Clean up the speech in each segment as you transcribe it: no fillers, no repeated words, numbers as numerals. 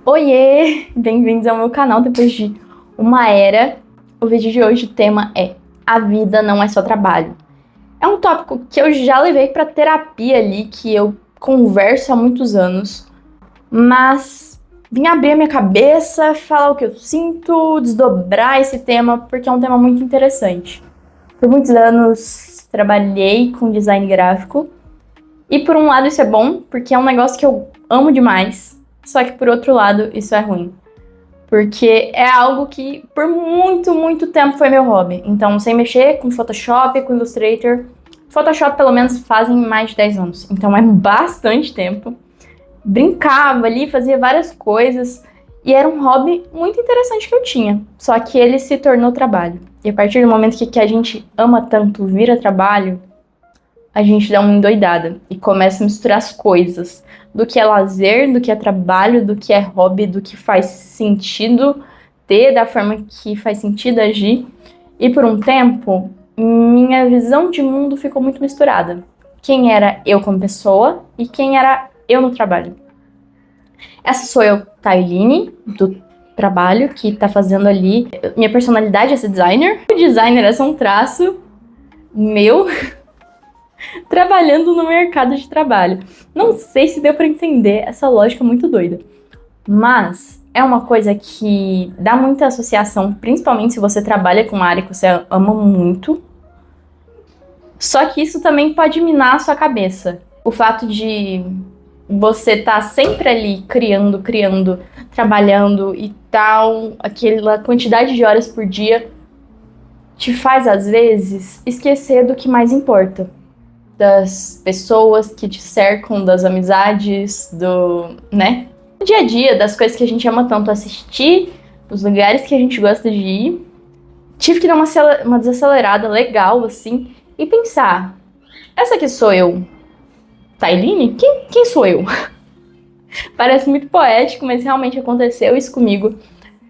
Oiê! Bem-vindos ao meu canal depois de uma era. O vídeo de hoje, o tema é A vida não é só trabalho. É um tópico que eu já levei para terapia ali, que eu converso há muitos anos, mas vim abrir a minha cabeça, falar o que eu sinto, desdobrar esse tema, porque é um tema muito interessante. Por muitos anos trabalhei com design gráfico, e por um lado isso é bom, porque é um negócio que eu amo demais, só que por outro lado isso é ruim. Porque é algo que por muito tempo foi meu hobby. Então, sem mexer com Photoshop, com Illustrator. Photoshop, pelo menos, fazem mais de 10 anos. Então, é bastante tempo. Brincava ali, fazia várias coisas. E era um hobby muito interessante que eu tinha. Só que ele se tornou trabalho. E a partir do momento que a gente ama tanto vira trabalho, a gente dá uma endoidada e começa a misturar as coisas. Do que é lazer, do que é trabalho, do que é hobby, do que faz sentido ter, da forma que faz sentido agir. E por um tempo, minha visão de mundo ficou muito misturada. Quem era eu como pessoa e quem era eu no trabalho. Essa sou eu, Tailine, do trabalho, que tá fazendo ali. Minha personalidade é ser designer. O designer é só um traço meu trabalhando no mercado de trabalho. Não sei se deu para entender essa lógica muito doida, mas é uma coisa que dá muita associação, principalmente se você trabalha com uma área que você ama muito. Só que isso também pode minar a sua cabeça. O fato de você estar sempre ali criando, trabalhando e tal, aquela quantidade de horas por dia, te faz às vezes esquecer do que mais importa. Das pessoas que te cercam, das amizades, do dia a dia, das coisas que a gente ama tanto assistir, os lugares que a gente gosta de ir. Tive que dar uma desacelerada legal, assim, e pensar, essa aqui sou eu, Tailine? Quem sou eu? Parece muito poético, mas realmente aconteceu isso comigo.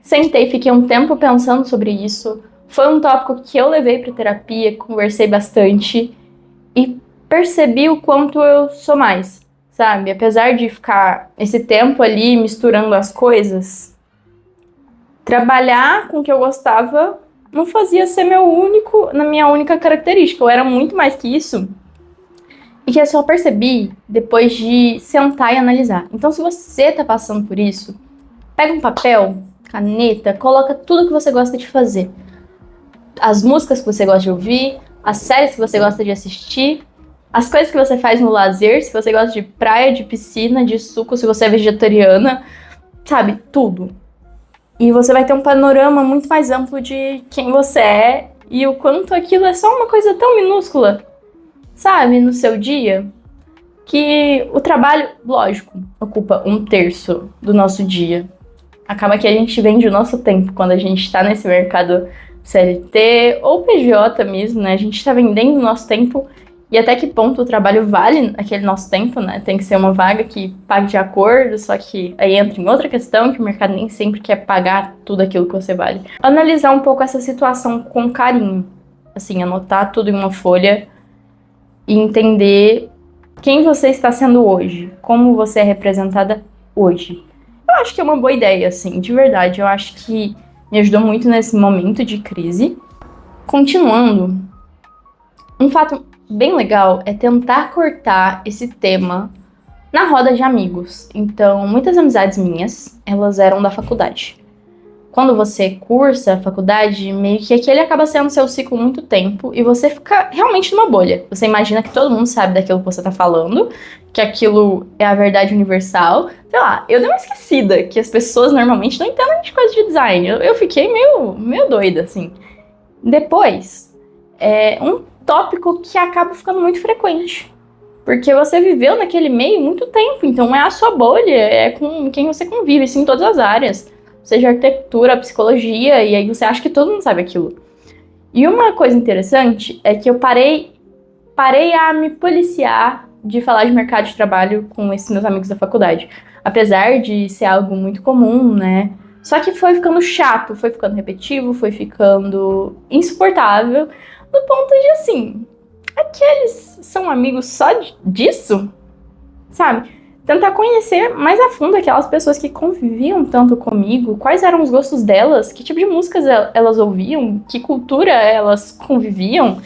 Sentei, fiquei um tempo pensando sobre isso. Foi um tópico que eu levei para terapia, conversei bastante e percebi o quanto eu sou mais, sabe? Apesar de ficar esse tempo ali misturando as coisas, trabalhar com o que eu gostava não fazia ser minha única característica. Eu era muito mais que isso. E que eu só percebi depois de sentar e analisar. Então, se você tá passando por isso, pega um papel, caneta, coloca tudo que você gosta de fazer. As músicas que você gosta de ouvir, as séries que você gosta de assistir, as coisas que você faz no lazer, se você gosta de praia, de piscina, de suco, se você é vegetariana, sabe? Tudo. E você vai ter um panorama muito mais amplo de quem você é e o quanto aquilo é só uma coisa tão minúscula, sabe? No seu dia. Que o trabalho, lógico, ocupa 1/3 do nosso dia. Acaba que a gente vende o nosso tempo quando a gente tá nesse mercado CLT ou PJ mesmo, né? A gente tá vendendo o nosso tempo. E até que ponto o trabalho vale aquele nosso tempo, né? Tem que ser uma vaga que pague de acordo, só que aí entra em outra questão, que o mercado nem sempre quer pagar tudo aquilo que você vale. Analisar um pouco essa situação com carinho. Assim, anotar tudo em uma folha e entender quem você está sendo hoje, como você é representada hoje. Eu acho que é uma boa ideia, assim, de verdade. Eu acho que me ajudou muito nesse momento de crise. Continuando, um fato bem legal é tentar cortar esse tema na roda de amigos. Então, muitas amizades minhas, elas eram da faculdade. Quando você cursa a faculdade, meio que aquele acaba sendo seu ciclo muito tempo e você fica realmente numa bolha. Você imagina que todo mundo sabe daquilo que você tá falando, que aquilo é a verdade universal. Sei lá, eu dei uma esquecida que as pessoas normalmente não entendem de coisa de design. Eu fiquei meio doida, assim. Depois, um tópico que acaba ficando muito frequente. Porque você viveu naquele meio muito tempo, então é a sua bolha, é com quem você convive, assim, em todas as áreas. Seja arquitetura, psicologia, e aí você acha que todo mundo sabe aquilo. E uma coisa interessante é que eu parei a me policiar de falar de mercado de trabalho com esses meus amigos da faculdade. Apesar de ser algo muito comum, né? Só que foi ficando chato, foi ficando repetitivo, foi ficando insuportável, no ponto de, assim, aqueles são amigos só disso? Sabe? tentar conhecer mais a fundo aquelas pessoas que conviviam tanto comigo, quais eram os gostos delas, que tipo de músicas elas ouviam, que cultura elas conviviam.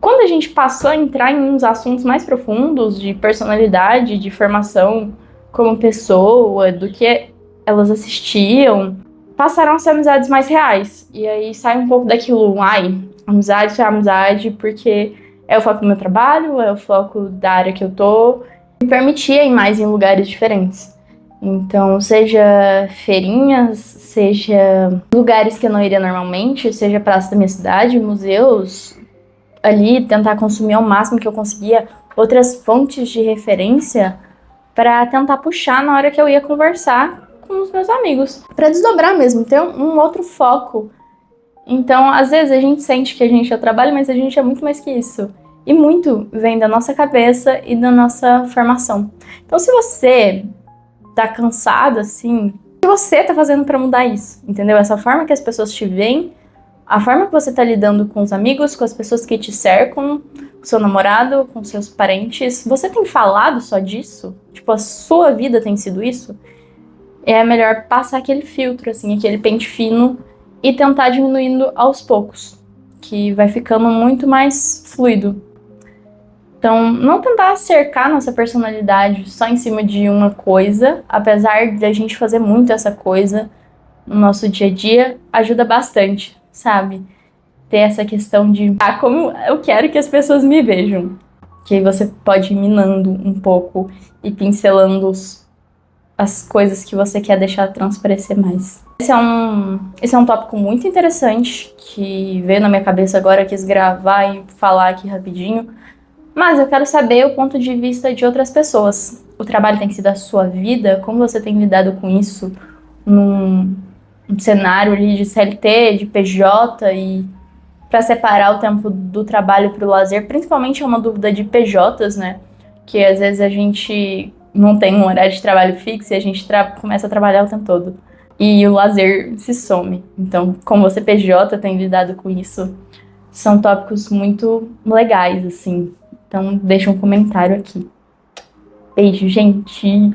Quando a gente passou a entrar em uns assuntos mais profundos de personalidade, de formação como pessoa, do que elas assistiam, passaram a ser amizades mais reais. E aí sai um pouco daquilo, amizade é amizade porque é o foco do meu trabalho, é o foco da área que eu tô. Me permitia ir mais em lugares diferentes. Então, seja feirinhas, seja lugares que eu não iria normalmente, seja praça da minha cidade, museus, ali tentar consumir ao máximo que eu conseguia outras fontes de referência para tentar puxar na hora que eu ia conversar com os meus amigos, para desdobrar mesmo, ter um outro foco. Então, às vezes a gente sente que a gente é o trabalho, mas a gente é muito mais que isso. E muito vem da nossa cabeça e da nossa formação. Então, se você tá cansado assim, o que você tá fazendo para mudar isso? Entendeu? Essa forma que as pessoas te veem, a forma que você tá lidando com os amigos, com as pessoas que te cercam, com seu namorado, com seus parentes. Você tem falado só disso? Tipo, a sua vida tem sido isso? É melhor passar aquele filtro, assim, aquele pente fino e tentar diminuindo aos poucos, que vai ficando muito mais fluido. Então, não tentar cercar nossa personalidade só em cima de uma coisa, apesar de a gente fazer muito essa coisa no nosso dia a dia, ajuda bastante, sabe? Ter essa questão de como eu quero que as pessoas me vejam. Que aí você pode ir minando um pouco e pincelando as coisas que você quer deixar transparecer mais. Esse é um tópico muito interessante que veio na minha cabeça agora, quis gravar e falar aqui rapidinho. Mas eu quero saber o ponto de vista de outras pessoas. O trabalho tem sido a sua vida? Como você tem lidado com isso num cenário ali de CLT, de PJ e para separar o tempo do trabalho para o lazer? Principalmente é uma dúvida de PJs, né? Que às vezes a gente não tem um horário de trabalho fixo e a gente começa a trabalhar o tempo todo. E o lazer se some. Então, como você PJ tem lidado com isso? São tópicos muito legais, assim. Então, deixa um comentário aqui. Beijo, gente!